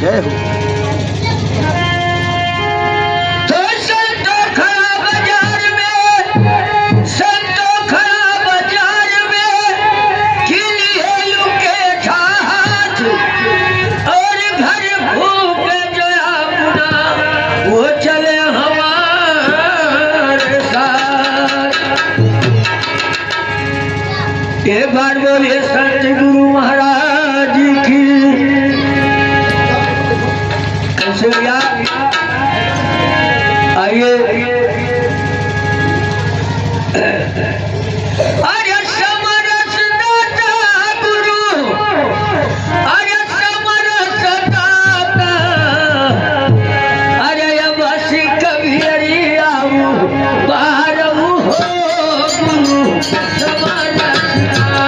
जय हो। एक बार बोलिए सतगुरु महाराज की। कैसे भैया आइए। अरे समरस दाता गुरु, अरे समरस दाता, अरे अवश्य कभी आओ बारहु हो गुरु समरस घर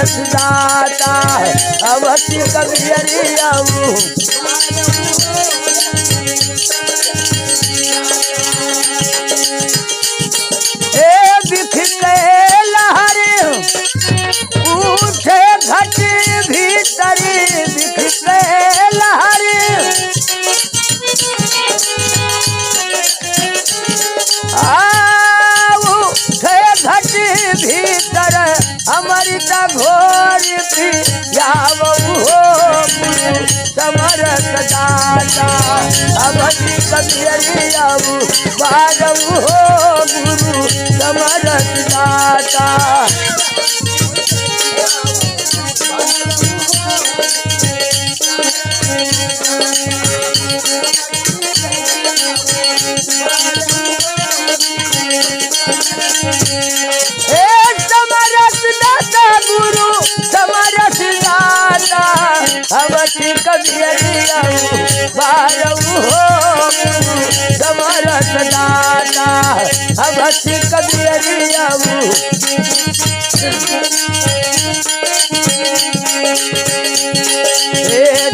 समरस दाता अवति कबियरियाऊ बिखरे लहर उठे घट भीतरी बिखरे लहर उठे घट भीतर अमृत घोर पियावऊ हो समरस दाता अवति कबियरियाऊ बारऊ हो गुरु समरस दाता गुरु समरस दाता अवति कबियरियाऊ बारऊ हो गुरु समरस दाता अवति कबियरियाऊ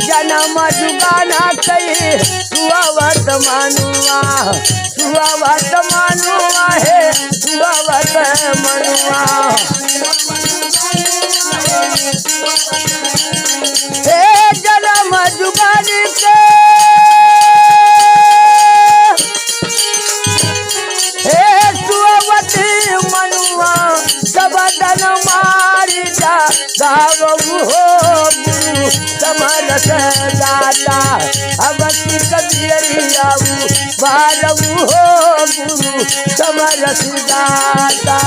जन्म जुगाना कही सुअवत मनुआ है सुअवत मनुआ जन्म जुगानी के सुअवती मनुआ सबदन मारी जा गावऊ हो गुरु समरस दाता अवति कबियरियाऊ बारऊ हो गुरु समरस दाता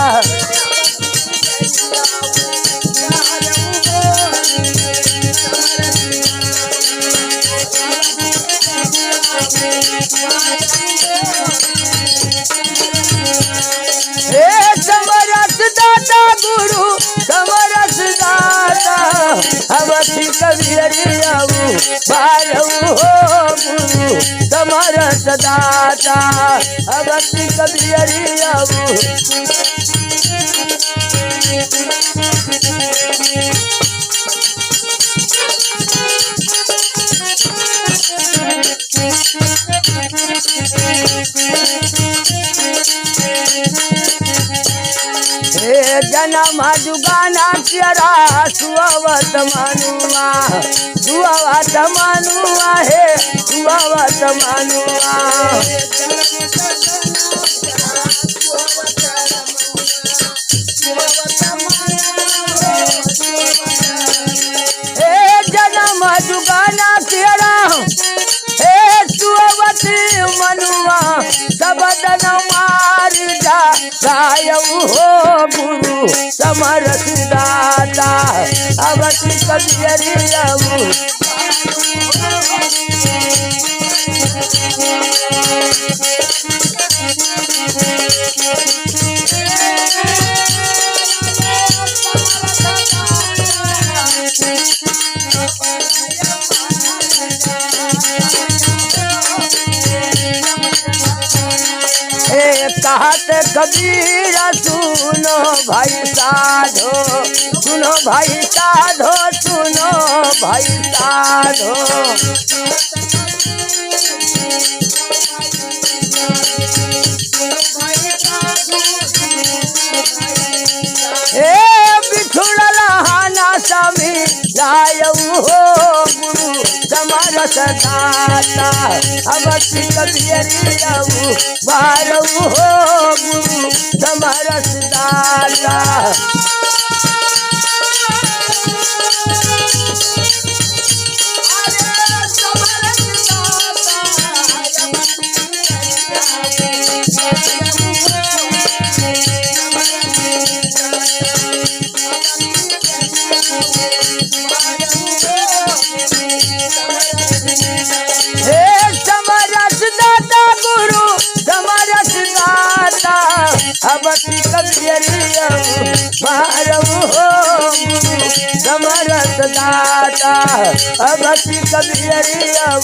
समरस दाता गुरु समरस दाता अवति कबियरियाऊ बारऊ हो गुरु समरस दाता अवति कबियरियाऊ जन्म जुगाना चरा सुअवत मनुआ है सुअवत मनुआ जन्म जुगाना चरा सुअवती मनुआ सबदन मार जा गायऊ हो गुरु समरस दाता अवति कबियरियाऊ कहत कबीर सुनो भाई साधो सुनो भाई साधो सुनो भाई साधो बिछुड़ल हाना स्वामी लायऊ हो गुरु समरस दाता अवति कबियरियाऊ बारऊ हो गुरु समरस दाता अवति कबियरियाऊ बारऊ हो गुरु समरस दाता अवति कबियरियाऊ।